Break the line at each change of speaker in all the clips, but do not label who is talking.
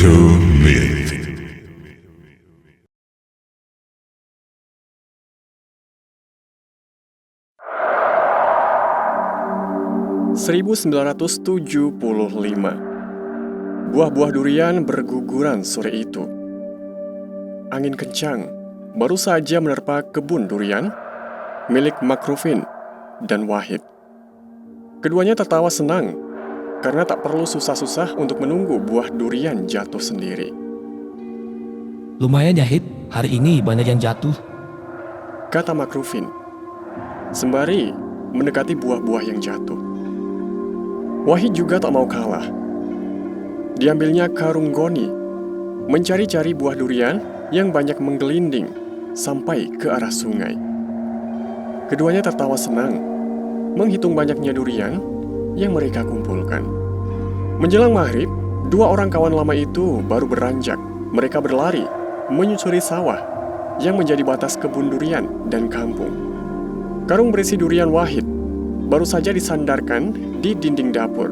Little Myth. (1975) Buah-buah durian berguguran sore itu. Angin kencang baru saja menerpa kebun durian milik Makrufin dan Wahid. Keduanya tertawa senang karena tak perlu susah-susah untuk menunggu buah durian jatuh sendiri.
Lumayan ya, Hid. Hari ini banyak yang jatuh.
Kata Makrufin, sembari mendekati buah-buah yang jatuh. Wahid juga tak mau kalah. Diambilnya karung goni, mencari-cari buah durian yang banyak menggelinding sampai ke arah sungai. Keduanya tertawa senang, menghitung banyaknya durian yang mereka kumpulkan. Menjelang maghrib, dua orang kawan lama itu baru beranjak. Mereka berlari, menyusuri sawah yang menjadi batas kebun durian dan kampung. Karung berisi durian Wahid baru saja disandarkan di dinding dapur.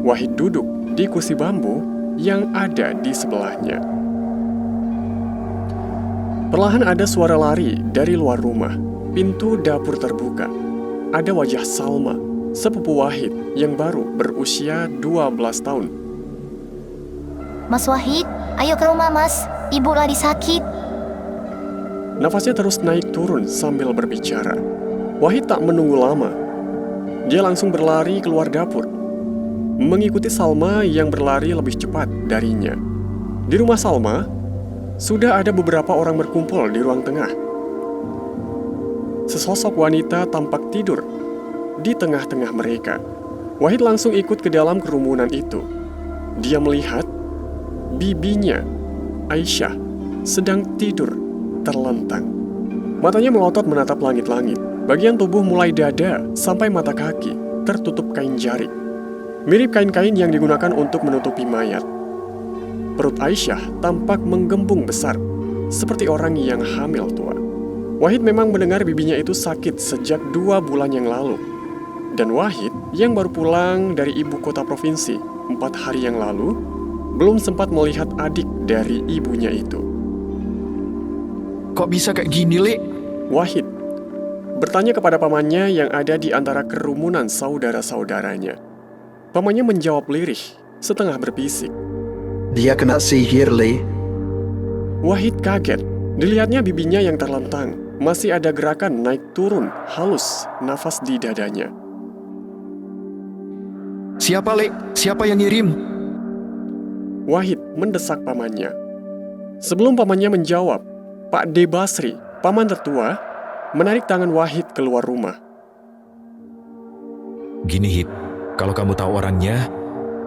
Wahid duduk di kursi bambu yang ada di sebelahnya. Perlahan ada suara lari dari luar rumah. Pintu dapur terbuka. Ada wajah Salma, sepupu Wahid yang baru berusia 12 tahun.
Mas Wahid, ayo ke rumah mas. Ibu lagi sakit.
Nafasnya terus naik turun sambil berbicara. Wahid tak menunggu lama. Dia langsung berlari keluar dapur, mengikuti Salma yang berlari lebih cepat darinya. Di rumah Salma, sudah ada beberapa orang berkumpul di ruang tengah. Sesosok wanita tampak tidur di tengah-tengah mereka. Wahid langsung ikut ke dalam kerumunan itu. Dia melihat bibinya, Aisyah, sedang tidur terlentang. Matanya melotot menatap langit-langit. Bagian tubuh mulai dada sampai mata kaki tertutup kain jarik, mirip kain-kain yang digunakan untuk menutupi mayat. Perut Aisyah tampak menggembung besar, seperti orang yang hamil tua. Wahid memang mendengar bibinya itu sakit sejak 2 bulan yang lalu. Dan Wahid yang baru pulang dari ibu kota provinsi 4 hari yang lalu, belum sempat melihat adik dari ibunya itu.
Kok bisa kayak gini, Lek?
Wahid bertanya kepada pamannya yang ada di antara kerumunan saudara-saudaranya. Pamannya menjawab lirih, setengah berbisik.
Dia kena sihir, Le.
Wahid kaget. Dilihatnya bibinya yang terlentang. Masih ada gerakan naik turun, halus, nafas di dadanya.
Siapa, Lek? Siapa yang ngirim?
Wahid mendesak pamannya. Sebelum pamannya menjawab, Pak D. Basri, paman tertua, menarik tangan Wahid keluar rumah.
Gini, Hid. Kalau kamu tahu orangnya,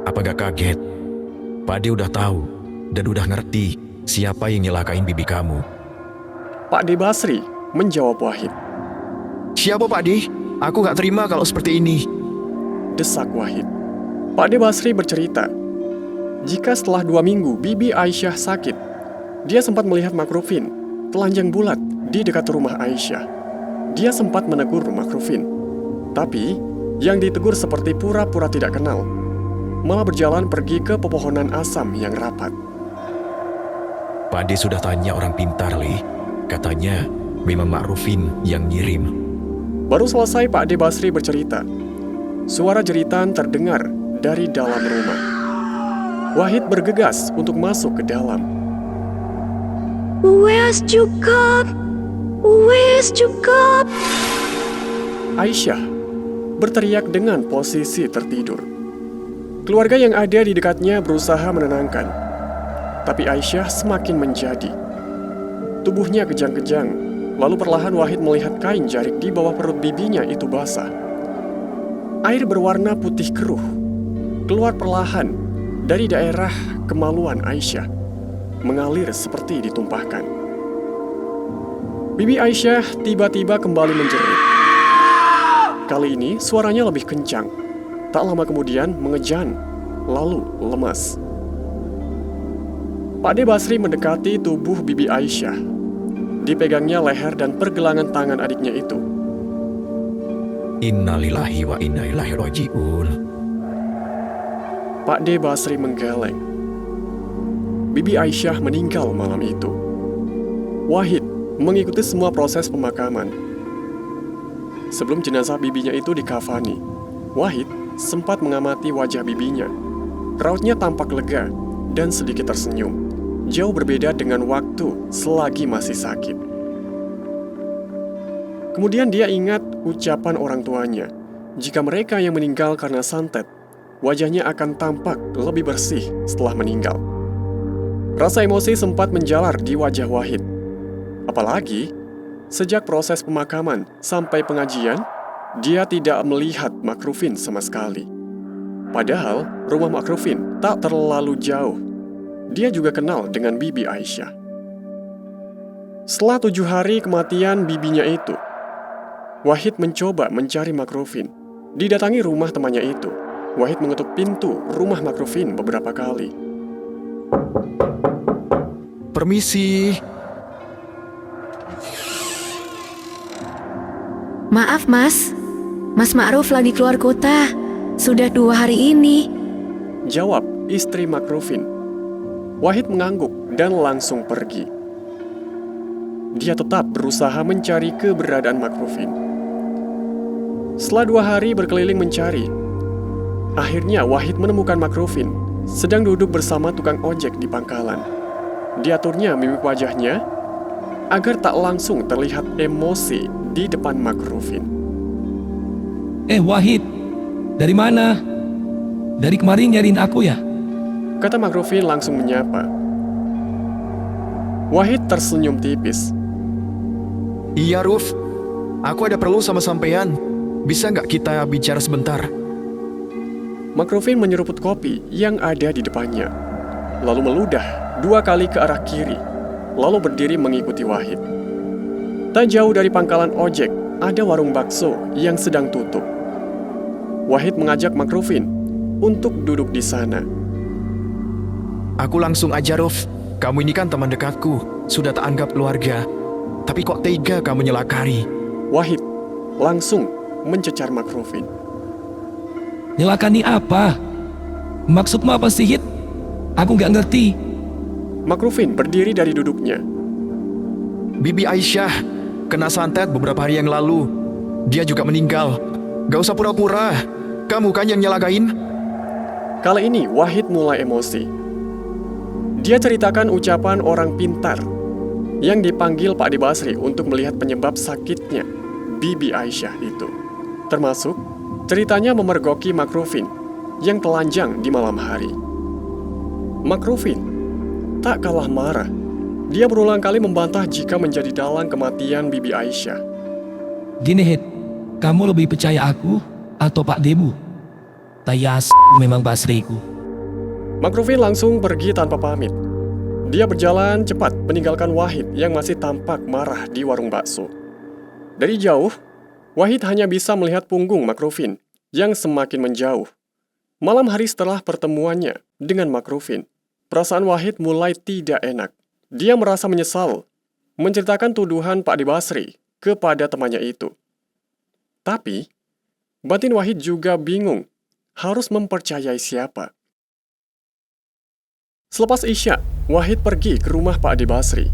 apa gak kaget? Pak D udah tahu dan udah ngerti siapa yang nyelakain bibi kamu.
Pak D. Basri menjawab Wahid.
Siapa, Pak D? Aku gak terima kalau seperti ini.
Desak Wahid. Pak D. Basri bercerita, jika setelah 2 minggu bibi Aisyah sakit, dia sempat melihat Makrufin telanjang bulat di dekat rumah Aisyah. Dia sempat menegur Makrufin, tapi yang ditegur seperti pura-pura tidak kenal, malah berjalan pergi ke pepohonan asam yang rapat.
Pak D sudah tanya orang pintar, Le. Katanya memang Makrufin yang ngirim.
Baru selesai Pak D. Basri bercerita, suara jeritan terdengar dari dalam rumah. Wahid bergegas untuk masuk ke dalam.
Wes cukup. Wes cukup.
Aisyah berteriak dengan posisi tertidur. Keluarga yang ada di dekatnya berusaha menenangkan, tapi Aisyah semakin menjadi. Tubuhnya kejang-kejang, lalu perlahan Wahid melihat kain jarik di bawah perut bibinya itu basah. Air berwarna putih keruh keluar perlahan dari daerah kemaluan Aisyah, mengalir seperti ditumpahkan. Bibi Aisyah tiba-tiba kembali menjerit. Kali ini suaranya lebih kencang. Tak lama kemudian mengejan, lalu lemas. Pak D. Basri mendekati tubuh bibi Aisyah. Dipegangnya leher dan pergelangan tangan adiknya itu.
Innalillahi wa inna ilaihi raji'un.
Pak D. Basri menggeleng. Bibi Aisyah meninggal malam itu. Wahid mengikuti semua proses pemakaman. Sebelum jenazah bibinya itu dikafani, Wahid sempat mengamati wajah bibinya. Rautnya tampak lega dan sedikit tersenyum, jauh berbeda dengan waktu selagi masih sakit. Kemudian dia ingat ucapan orang tuanya, jika mereka yang meninggal karena santet, wajahnya akan tampak lebih bersih setelah meninggal. Rasa emosi sempat menjalar di wajah Wahid. Apalagi, sejak proses pemakaman sampai pengajian, dia tidak melihat Makrufin sama sekali. Padahal, rumah Makrufin tak terlalu jauh. Dia juga kenal dengan Bibi Aisyah. Setelah 7 hari kematian bibinya itu, Wahid mencoba mencari Makrufin. Didatangi rumah temannya itu, Wahid mengetuk pintu rumah Makrufin beberapa kali.
Permisi.
Maaf mas, Mas Ma'ruf lagi keluar kota. Sudah 2 hari ini.
Jawab istri Makrufin. Wahid mengangguk dan langsung pergi. Dia tetap berusaha mencari keberadaan Makrufin. Setelah 2 hari berkeliling mencari, akhirnya Wahid menemukan Makrufin sedang duduk bersama tukang ojek di pangkalan. Diaturnya mimik wajahnya agar tak langsung terlihat emosi di depan Makrufin.
Wahid, dari mana? Dari kemarin nyariin aku ya?
Kata Makrufin langsung menyapa. Wahid tersenyum tipis.
Iya Ruf, aku ada perlu sama sampean. Bisa nggak kita bicara sebentar?
Makrufin menyeruput kopi yang ada di depannya, lalu meludah 2 kali ke arah kiri, lalu berdiri mengikuti Wahid. Tak jauh dari pangkalan ojek, ada warung bakso yang sedang tutup. Wahid mengajak Makrufin untuk duduk di sana.
Aku langsung aja Ruf, kamu ini kan teman dekatku, sudah tak anggap keluarga. Tapi kok tega kamu nyelakari?
Wahid langsung mencecar Makrufin.
Nyelakani apa? Maksudmu apa sih, Hid? Aku nggak ngerti.
Makrufin berdiri dari duduknya.
Bibi Aisyah kena santet beberapa hari yang lalu. Dia juga meninggal. Gak usah pura-pura, kamu kan yang nyelakain.
Kali ini Wahid mulai emosi. Dia ceritakan ucapan orang pintar yang dipanggil Pak De Basri untuk melihat penyebab sakitnya Bibi Aisyah itu. Termasuk ceritanya memergoki Makrufin yang telanjang di malam hari. Makrufin tak kalah marah. Dia berulang kali membantah jika menjadi dalang kematian Bibi Aisyah.
Gini, Hid, kamu lebih percaya aku atau Pak Debu? Tayas memang Basriku.
Makrufin langsung pergi tanpa pamit. Dia berjalan cepat meninggalkan Wahid yang masih tampak marah di warung bakso. Dari jauh, Wahid hanya bisa melihat punggung Makrufin yang semakin menjauh. Malam hari setelah pertemuannya dengan Makrufin, perasaan Wahid mulai tidak enak. Dia merasa menyesal menceritakan tuduhan Pak De Basri kepada temannya itu. Tapi, batin Wahid juga bingung harus mempercayai siapa. Selepas Isya, Wahid pergi ke rumah Pak De Basri.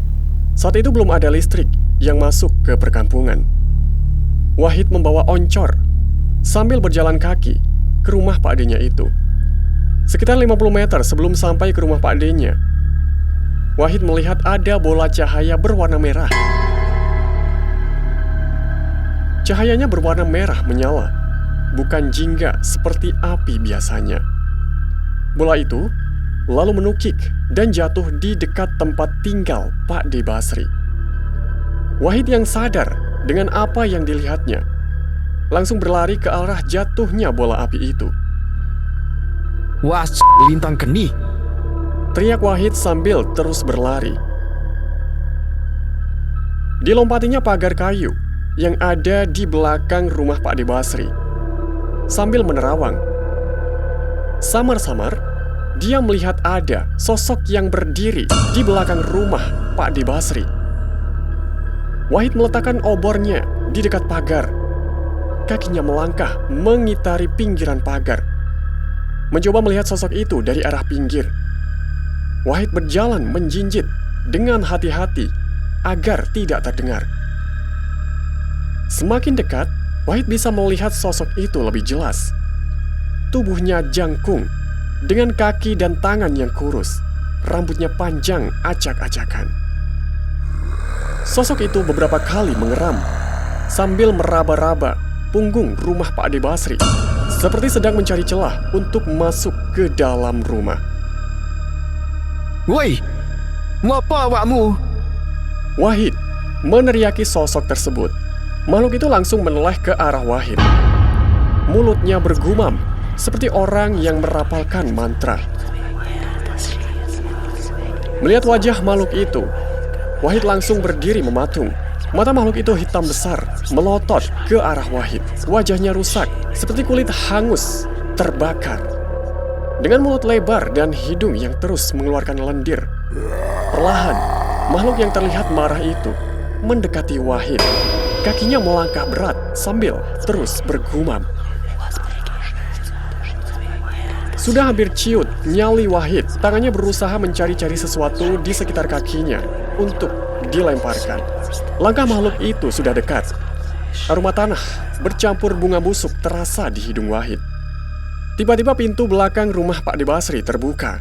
Saat itu belum ada listrik yang masuk ke perkampungan. Wahid membawa oncor sambil berjalan kaki ke rumah Pak D-nya itu. Sekitar 50 meter sebelum sampai ke rumah Pak D-nya, Wahid melihat ada bola cahaya berwarna merah. Cahayanya berwarna merah menyala, bukan jingga seperti api biasanya. Bola itu lalu menukik dan jatuh di dekat tempat tinggal Pak De Basri. Wahid yang sadar dengan apa yang dilihatnya, langsung berlari ke arah jatuhnya bola api itu.
Wah, lintang geni.
Teriak Wahid sambil terus berlari. Dilompatinya pagar kayu yang ada di belakang rumah Pak De Basri. Sambil menerawang, samar-samar dia melihat ada sosok yang berdiri di belakang rumah Pak De Basri. Wahid meletakkan obornya di dekat pagar. Kakinya melangkah mengitari pinggiran pagar, mencoba melihat sosok itu dari arah pinggir. Wahid berjalan menjinjit dengan hati-hati agar tidak terdengar. Semakin dekat, Wahid bisa melihat sosok itu lebih jelas. Tubuhnya jangkung, dengan kaki dan tangan yang kurus. Rambutnya panjang acak-acakan. Sosok itu beberapa kali mengeram sambil meraba-raba punggung rumah Pak Ade Basri, seperti sedang mencari celah untuk masuk ke dalam rumah.
Woi, ngapa awakmu?
Wahid meneriaki sosok tersebut. Makhluk itu langsung menoleh ke arah Wahid. Mulutnya bergumam seperti orang yang merapalkan mantra. Melihat wajah makhluk itu, Wahid langsung berdiri mematung. Mata makhluk itu hitam besar, melotot ke arah Wahid. Wajahnya rusak, seperti kulit hangus, terbakar. Dengan mulut lebar dan hidung yang terus mengeluarkan lendir. Perlahan, makhluk yang terlihat marah itu mendekati Wahid. Kakinya melangkah berat sambil terus bergumam. Sudah hampir ciut nyali Wahid, tangannya berusaha mencari-cari sesuatu di sekitar kakinya untuk dilemparkan. Langkah makhluk itu sudah dekat. Aroma tanah bercampur bunga busuk terasa di hidung Wahid. Tiba-tiba pintu belakang rumah Pak Ade Basri terbuka.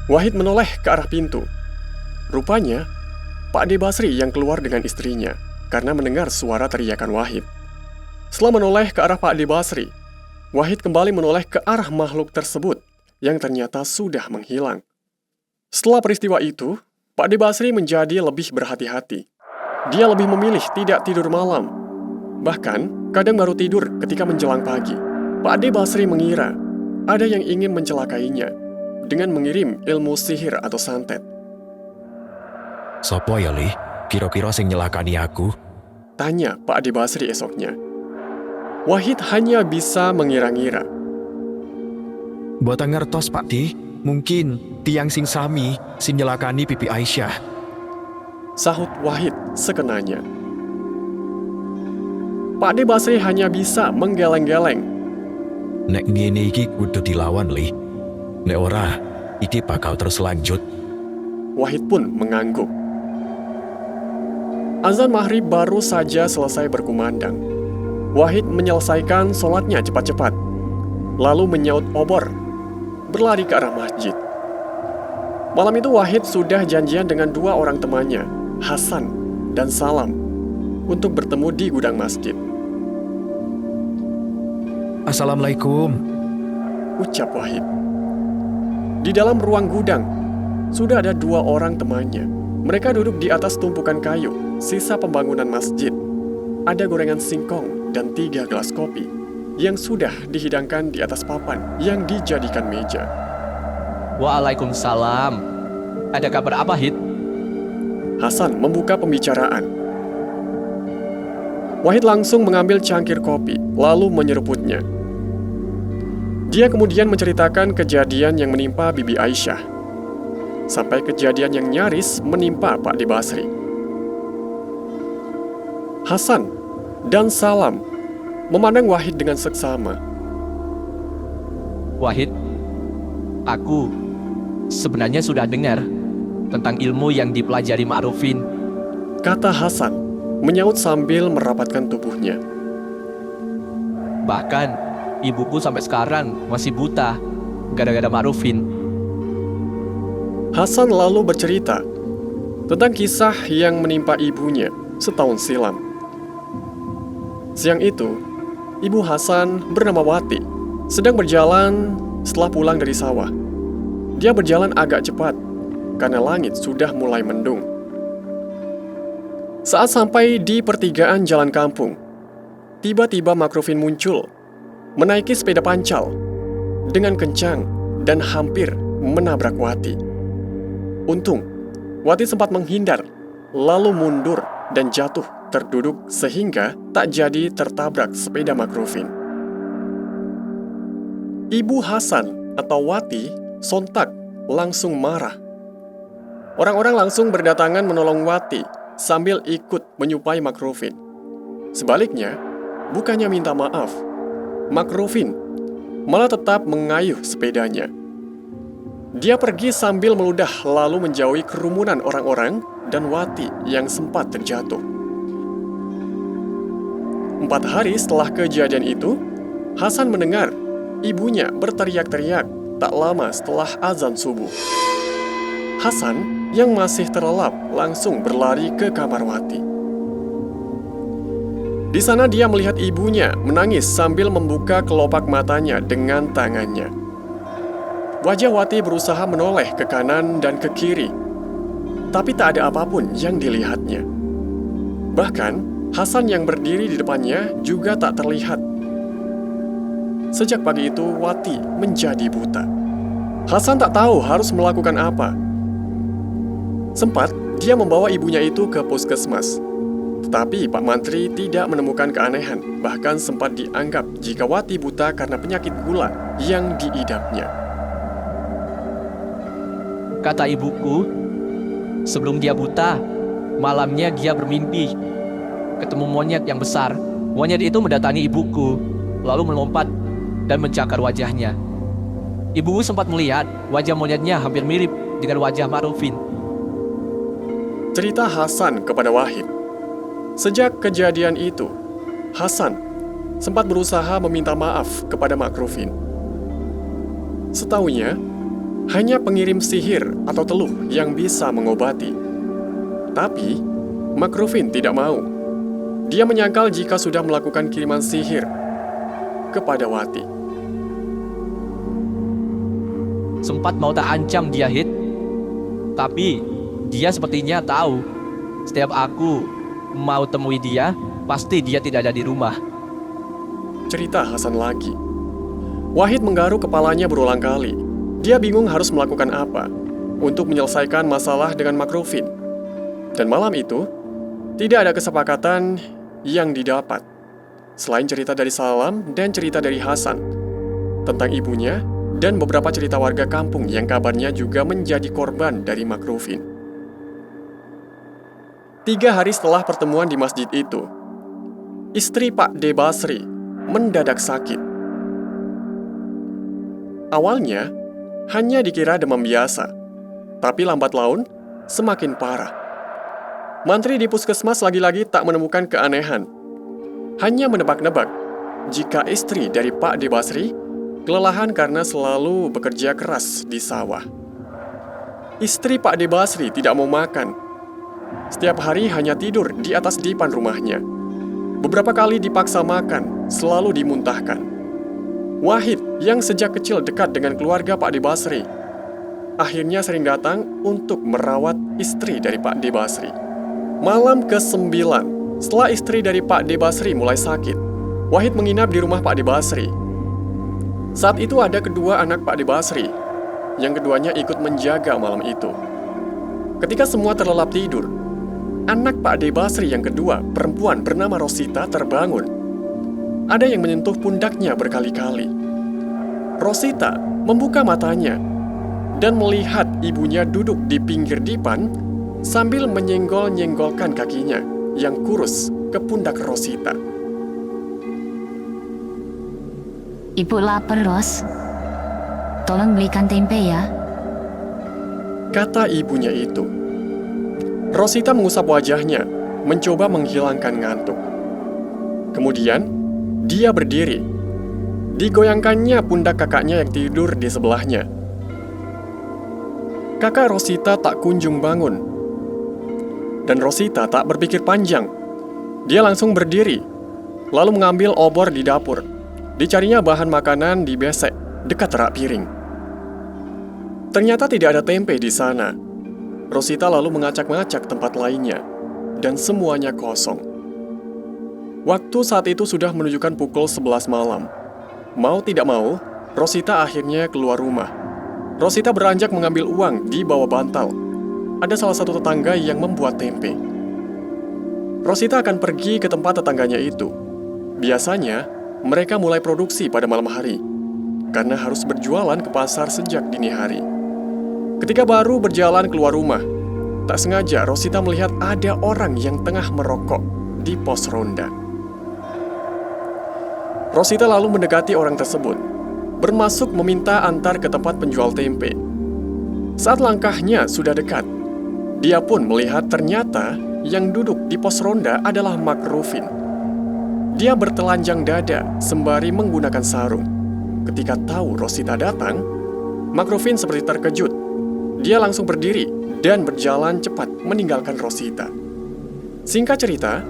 Wahid menoleh ke arah pintu. Rupanya, Pak Ade Basri yang keluar dengan istrinya karena mendengar suara teriakan Wahid. Setelah menoleh ke arah Pak Ade Basri, Wahid kembali menoleh ke arah makhluk tersebut yang ternyata sudah menghilang. Setelah peristiwa itu, Pak Ade Basri menjadi lebih berhati-hati. Dia lebih memilih tidak tidur malam. Bahkan, kadang baru tidur ketika menjelang pagi. Pak Ade Basri mengira ada yang ingin mencelakainya dengan mengirim ilmu sihir atau santet.
Sopo ya, Li? Kira-kira sing nyelakani aku?
Tanya Pak Ade Basri esoknya. Wahid hanya bisa mengira-ngira.
Boten ngertos, Pak Di. Mungkin tiang sing sami sing nyelakani pipi Aisyah.
Sahut Wahid sekenanya. Pak Ade Basri hanya bisa menggeleng-geleng.
Nek ngene iki kudu dilawan, Li. Nek ora, iki bakal terus lanjut.
Wahid pun mengangguk. Azan maghrib baru saja selesai berkumandang. Wahid menyelesaikan sholatnya cepat-cepat, lalu menyaut obor, berlari ke arah masjid. Malam itu Wahid sudah janjian dengan dua orang temannya, Hasan dan Salam, untuk bertemu di gudang masjid.
Assalamualaikum.
Ucap Wahid. Di dalam ruang gudang, sudah ada dua orang temannya. Mereka duduk di atas tumpukan kayu, sisa pembangunan masjid. Ada gorengan singkong dan 3 gelas kopi yang sudah dihidangkan di atas papan yang dijadikan meja.
Waalaikumsalam. Ada kabar apa, Hid?
Hasan membuka pembicaraan. Wahid langsung mengambil cangkir kopi, lalu menyeruputnya. Dia kemudian menceritakan kejadian yang menimpa Bibi Aisyah, sampai kejadian yang nyaris menimpa Pak Ade Basri. Hasan dan Salam memandang Wahid dengan seksama.
Wahid, aku sebenarnya sudah dengar tentang ilmu yang dipelajari Ma'rufin.
Kata Hasan, menyaut sambil merapatkan tubuhnya.
Bahkan, ibuku sampai sekarang masih buta gara-gara Ma'rufin.
Hasan lalu bercerita tentang kisah yang menimpa ibunya setahun silam. Siang itu, ibu Hasan bernama Wati sedang berjalan setelah pulang dari sawah. Dia berjalan agak cepat karena langit sudah mulai mendung. Saat sampai di pertigaan jalan kampung, tiba-tiba Makrufin muncul, menaiki sepeda pancal dengan kencang dan hampir menabrak Wati. Untung, Wati sempat menghindar, lalu mundur dan jatuh terduduk sehingga tak jadi tertabrak sepeda Makrufin. Ibu Hasan atau Wati sontak langsung marah. Orang-orang langsung berdatangan menolong Wati sambil ikut menyupai Makrufin. Sebaliknya, bukannya minta maaf, Makrufin malah tetap mengayuh sepedanya. Dia pergi sambil meludah lalu menjauhi kerumunan orang-orang dan Wati yang sempat terjatuh. 4 hari setelah kejadian itu, Hasan mendengar ibunya berteriak-teriak tak lama setelah azan subuh. Hasan yang masih terlelap langsung berlari ke kamar Wati. Di sana dia melihat ibunya menangis sambil membuka kelopak matanya dengan tangannya. Wajah Wati berusaha menoleh ke kanan dan ke kiri, tapi tak ada apapun yang dilihatnya. Bahkan, Hasan yang berdiri di depannya juga tak terlihat. Sejak pagi itu, Wati menjadi buta. Hasan tak tahu harus melakukan apa. Sempat, dia membawa ibunya itu ke puskesmas. Tetapi Pak Mantri tidak menemukan keanehan, bahkan sempat dianggap jika Wati buta karena penyakit gula yang diidapnya.
Kata ibuku, sebelum dia buta, malamnya dia bermimpi ketemu monyet yang besar. Monyet itu mendatangi ibuku, lalu melompat dan mencakar wajahnya. Ibuku sempat melihat wajah monyetnya hampir mirip dengan wajah Ma'rufin.
Cerita Hasan kepada Wahid. Sejak kejadian itu, Hasan sempat berusaha meminta maaf kepada Ma'rufin. Setahunya, hanya pengirim sihir atau teluh yang bisa mengobati. Tapi, Ma'rufin tidak mau. Dia menyangkal jika sudah melakukan kiriman sihir kepada Wati.
Sempat mau tak ancam dia, Hit. Tapi, dia sepertinya tahu setiap aku mau temui dia, pasti dia tidak ada di rumah.
Cerita Hasan lagi. Wahid menggaruk kepalanya berulang kali. Dia bingung harus melakukan apa untuk menyelesaikan masalah dengan Ma'rufin. Dan malam itu, tidak ada kesepakatan yang didapat. Selain cerita dari Salam dan cerita dari Hasan tentang ibunya dan beberapa cerita warga kampung yang kabarnya juga menjadi korban dari Ma'rufin. 3 hari setelah pertemuan di masjid itu, istri Pak D. Basri mendadak sakit. Awalnya, hanya dikira demam biasa, tapi lambat laun semakin parah. Mantri di puskesmas lagi-lagi tak menemukan keanehan. Hanya menebak-nebak jika istri dari Pak D. Basri kelelahan karena selalu bekerja keras di sawah. Istri Pak D. Basri tidak mau makan. Setiap hari hanya tidur di atas dipan rumahnya. Beberapa kali dipaksa makan, selalu dimuntahkan. Wahid yang sejak kecil dekat dengan keluarga Pak D. Basri akhirnya sering datang untuk merawat istri dari Pak D. Basri. Malam ke-9, setelah istri dari Pak D. Basri mulai sakit, Wahid menginap di rumah Pak D. Basri. Saat itu ada kedua anak Pak D. Basri, yang keduanya ikut menjaga malam itu. Ketika semua terlelap tidur, anak Pak D. Basri yang kedua, perempuan bernama Rosita, terbangun. Ada yang menyentuh pundaknya berkali-kali. Rosita membuka matanya dan melihat ibunya duduk di pinggir dipan sambil menyenggol-nyenggolkan kakinya yang kurus ke pundak Rosita.
Ibu lapar, Ros. Tolong belikan tempe ya.
Kata ibunya itu. Rosita mengusap wajahnya, mencoba menghilangkan ngantuk. Kemudian, dia berdiri. Digoyangkannya pundak kakaknya yang tidur di sebelahnya. Kakak Rosita tak kunjung bangun. Dan Rosita tak berpikir panjang. Dia langsung berdiri, lalu mengambil obor di dapur. Dicarinya bahan makanan di besek, dekat rak piring. Ternyata tidak ada tempe di sana. Rosita lalu mengacak-ngacak tempat lainnya, dan semuanya kosong. Waktu saat itu sudah menunjukkan pukul 11 malam. Mau tidak mau, Rosita akhirnya keluar rumah. Rosita beranjak mengambil uang di bawah bantal. Ada salah satu tetangga yang membuat tempe. Rosita akan pergi ke tempat tetangganya itu. Biasanya, mereka mulai produksi pada malam hari, karena harus berjualan ke pasar sejak dini hari. Ketika baru berjalan keluar rumah, tak sengaja Rosita melihat ada orang yang tengah merokok di pos ronda. Rosita lalu mendekati orang tersebut, bermasuk meminta antar ke tempat penjual tempe. Saat langkahnya sudah dekat, dia pun melihat ternyata yang duduk di pos ronda adalah Makrufin. Dia bertelanjang dada sembari menggunakan sarung. Ketika tahu Rosita datang, Makrufin seperti terkejut. Dia langsung berdiri dan berjalan cepat meninggalkan Rosita. Singkat cerita,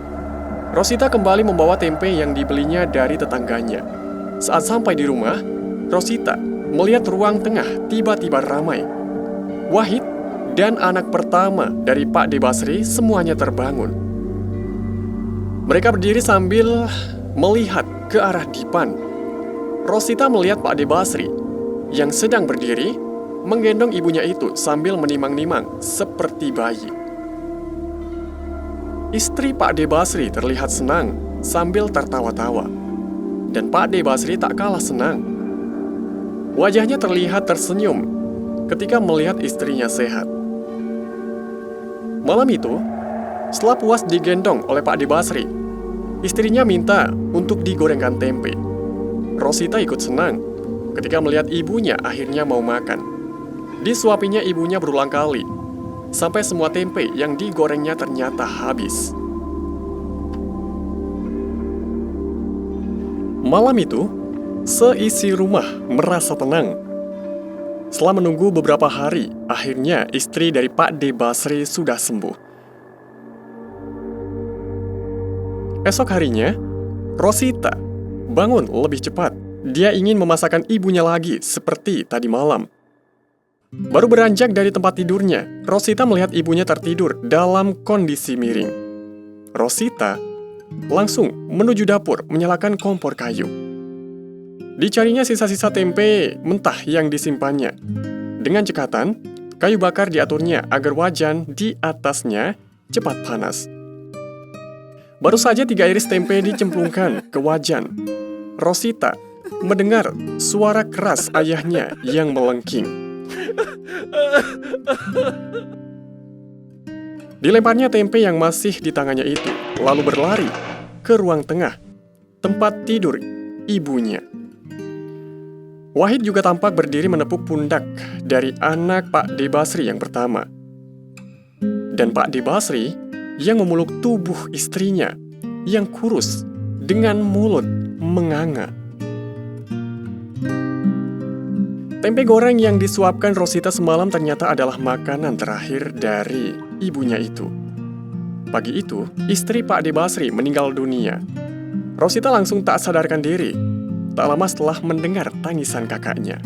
Rosita kembali membawa tempe yang dibelinya dari tetangganya. Saat sampai di rumah, Rosita melihat ruang tengah tiba-tiba ramai. Wahid dan anak pertama dari Pak De Basri semuanya terbangun. Mereka berdiri sambil melihat ke arah Dipan. Rosita melihat Pak De Basri yang sedang berdiri menggendong ibunya itu sambil menimang-nimang seperti bayi. Istri Pak De Basri terlihat senang sambil tertawa-tawa. Dan Pak De Basri tak kalah senang. Wajahnya terlihat tersenyum ketika melihat istrinya sehat. Malam itu, setelah puas digendong oleh Pak De Basri, istrinya minta untuk digorengkan tempe. Rosita ikut senang ketika melihat ibunya akhirnya mau makan. Disuapinya ibunya berulang kali, sampai semua tempe yang digorengnya ternyata habis. Malam itu, seisi rumah merasa tenang. Setelah menunggu beberapa hari, akhirnya istri dari Pak De Basri sudah sembuh. Esok harinya, Rosita bangun lebih cepat. Dia ingin memasakkan ibunya lagi seperti tadi malam. Baru beranjak dari tempat tidurnya, Rosita melihat ibunya tertidur dalam kondisi miring. Rosita langsung menuju dapur menyalakan kompor kayu. Dicarinya sisa-sisa tempe mentah yang disimpannya. Dengan cekatan, kayu bakar diaturnya agar wajan di atasnya cepat panas. Baru saja 3 iris tempe dicemplungkan ke wajan, Rosita mendengar suara keras ayahnya yang melengking. Dilemparnya tempe yang masih di tangannya itu, lalu berlari ke ruang tengah, tempat tidur ibunya. Wahid juga tampak berdiri menepuk pundak dari anak Pak De Basri yang pertama. Dan Pak De Basri yang memeluk tubuh istrinya yang kurus dengan mulut menganga. Tempe goreng yang disuapkan Rosita semalam ternyata adalah makanan terakhir dari ibunya itu. Pagi itu, istri Pak De Basri meninggal dunia. Rosita langsung tak sadarkan diri, tak lama setelah mendengar tangisan kakaknya.